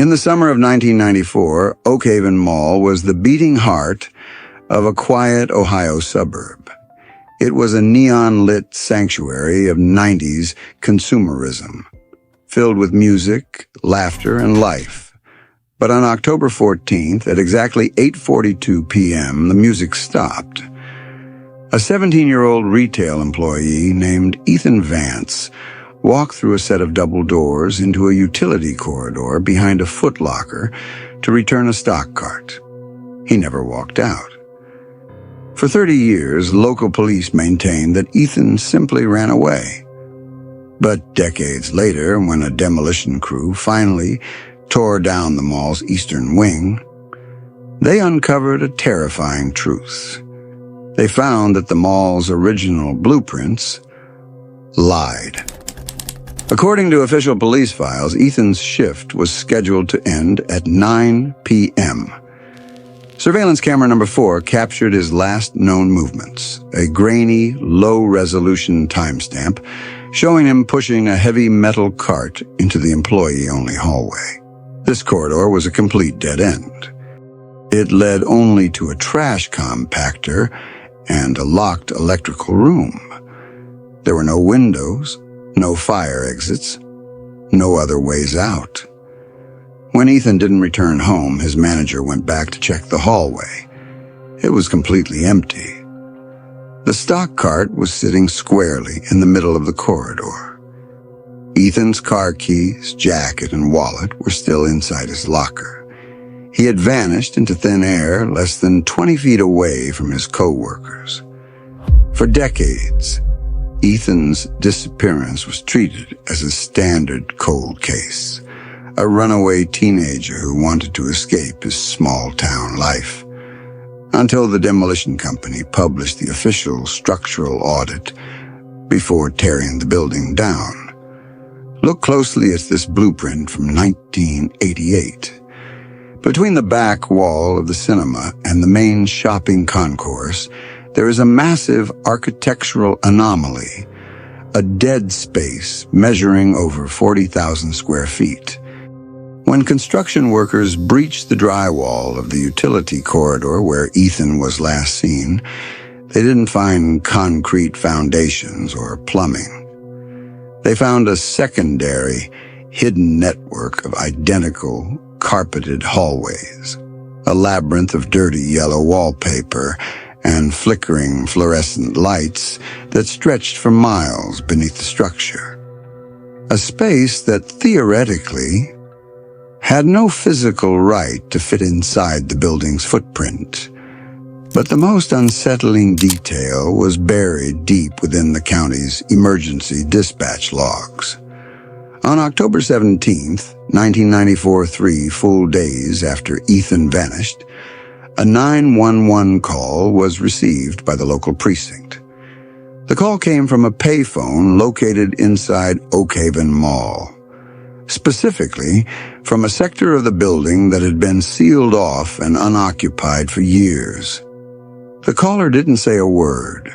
In the summer of 1994, Oakhaven Mall was the beating heart of a quiet Ohio suburb. It was a neon-lit sanctuary of 90s consumerism, filled with music, laughter, and life. But on October 14th, at exactly 8:42 p.m., the music stopped. A 17-year-old retail employee named Ethan Vance walked through a set of double doors into a utility corridor behind a Foot Locker to return a stock cart. He never walked out. For 30 years, local police maintained that Ethan simply ran away. But decades later, when a demolition crew finally tore down the mall's eastern wing, they uncovered a terrifying truth. They found that the mall's original blueprints lied. According to official police files, Ethan's shift was scheduled to end at 9 p.m. Surveillance camera number 4 captured his last known movements, a grainy, low-resolution timestamp showing him pushing a heavy metal cart into the employee-only hallway. This corridor was a complete dead end. It led only to a trash compactor and a locked electrical room. There were no windows, no fire exits, no other ways out. When Ethan didn't return home, his manager went back to check the hallway. It was completely empty. The stock cart was sitting squarely in the middle of the corridor. Ethan's car keys, jacket, and wallet were still inside his locker. He had vanished into thin air less than 20 feet away from his co-workers. For decades, Ethan's disappearance was treated as a standard cold case, a runaway teenager who wanted to escape his small-town life, until the demolition company published the official structural audit before tearing the building down. Look closely at this blueprint from 1988. Between the back wall of the cinema and the main shopping concourse, there is a massive architectural anomaly, a dead space measuring over 40,000 square feet. When construction workers breached the drywall of the utility corridor where Ethan was last seen, they didn't find concrete foundations or plumbing. They found a secondary, hidden network of identical, carpeted hallways, a labyrinth of dirty yellow wallpaper and flickering fluorescent lights that stretched for miles beneath the structure. A space that theoretically had no physical right to fit inside the building's footprint. But the most unsettling detail was buried deep within the county's emergency dispatch logs. On October 17th, 1994, 3 full days after Ethan vanished, a 911 call was received by the local precinct. The call came from a payphone located inside Oakhaven Mall, specifically from a sector of the building that had been sealed off and unoccupied for years. The caller didn't say a word.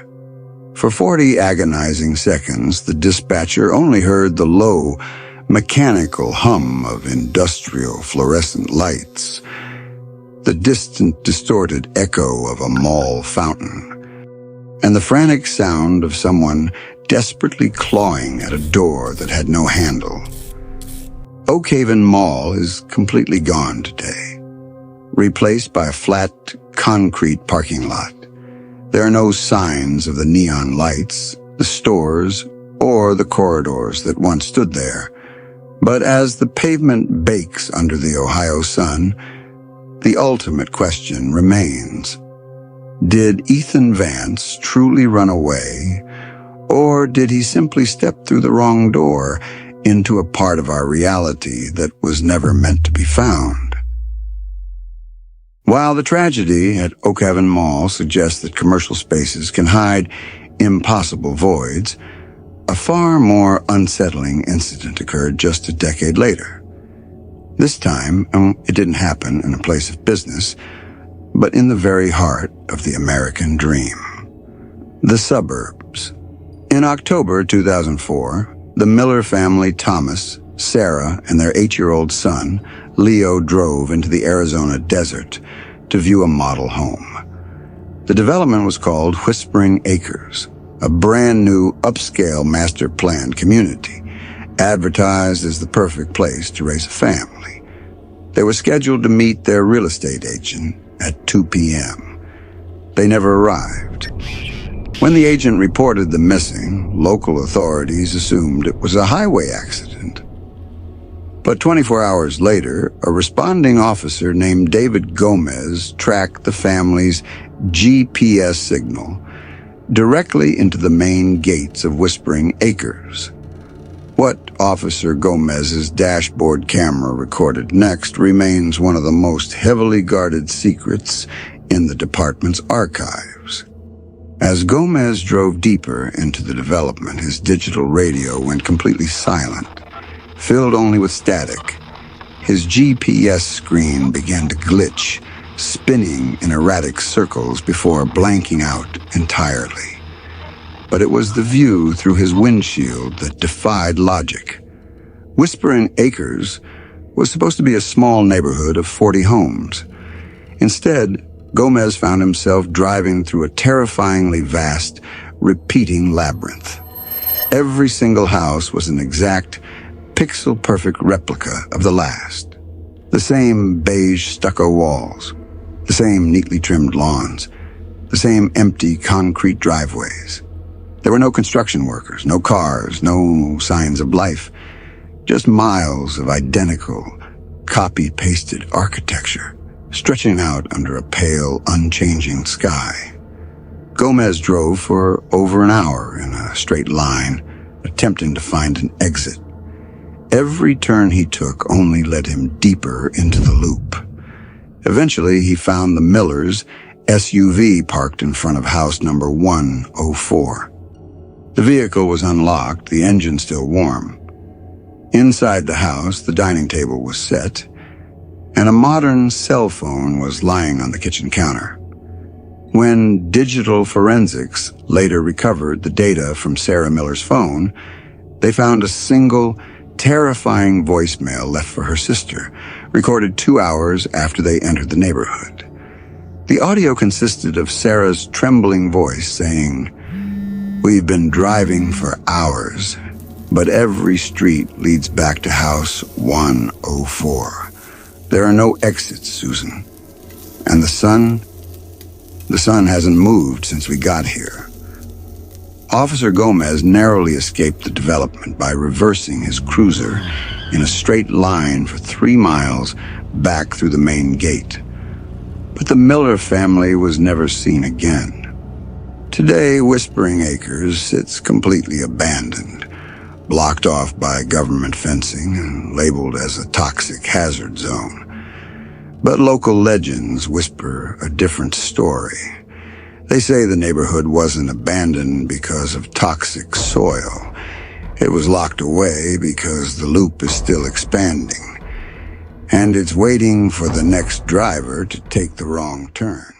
For 40 agonizing seconds, the dispatcher only heard the low, mechanical hum of industrial fluorescent lights, the distant, distorted echo of a mall fountain, and the frantic sound of someone desperately clawing at a door that had no handle. Oakhaven Mall is completely gone today, replaced by a flat, concrete parking lot. There are no signs of the neon lights, the stores, or the corridors that once stood there. But as the pavement bakes under the Ohio sun, the ultimate question remains. Did Ethan Vance truly run away, or did he simply step through the wrong door into a part of our reality that was never meant to be found? While the tragedy at Oakhaven Mall suggests that commercial spaces can hide impossible voids, a far more unsettling incident occurred just a decade later. This time, it didn't happen in a place of business, but in the very heart of the American dream. The suburbs. In October 2004, the Miller family Thomas Sarah and their 8-year-old son, Leo, drove into the Arizona desert to view a model home. The development was called Whispering Acres, a brand new upscale master-planned community, advertised as the perfect place to raise a family. They were scheduled to meet their real estate agent at 2 p.m. They never arrived. When the agent reported the missing, local authorities assumed it was a highway accident. But 24 hours later, a responding officer named David Gomez tracked the family's GPS signal directly into the main gates of Whispering Acres. What Officer Gomez's dashboard camera recorded next remains one of the most heavily guarded secrets in the department's archives. As Gomez drove deeper into the development, his digital radio went completely silent, filled only with static. His GPS screen began to glitch, spinning in erratic circles before blanking out entirely. But it was the view through his windshield that defied logic. Whispering Acres was supposed to be a small neighborhood of 40 homes. Instead, Gomez found himself driving through a terrifyingly vast, repeating labyrinth. Every single house was an exact, pixel-perfect replica of the last. The same beige stucco walls, the same neatly trimmed lawns, the same empty concrete driveways. There were no construction workers, no cars, no signs of life, just miles of identical, copy-pasted architecture, stretching out under a pale, unchanging sky. Gomez drove for over an hour in a straight line, attempting to find an exit. Every turn he took only led him deeper into the loop. Eventually, he found the Miller's SUV parked in front of house number 104. The vehicle was unlocked, the engine still warm. Inside the house, the dining table was set, and a modern cell phone was lying on the kitchen counter. When digital forensics later recovered the data from Sarah Miller's phone, they found a single, terrifying voicemail left for her sister, recorded 2 hours after they entered the neighborhood. The audio consisted of Sarah's trembling voice saying, "We've been driving for hours, but every street leads back to house 104. There are no exits, Susan. And the sun hasn't moved since we got here." Officer Gomez narrowly escaped the development by reversing his cruiser in a straight line for 3 miles back through the main gate. But the Miller family was never seen again. Today, Whispering Acres sits completely abandoned, blocked off by government fencing and labeled as a toxic hazard zone. But local legends whisper a different story. They say the neighborhood wasn't abandoned because of toxic soil. It was locked away because the loop is still expanding, and it's waiting for the next driver to take the wrong turn.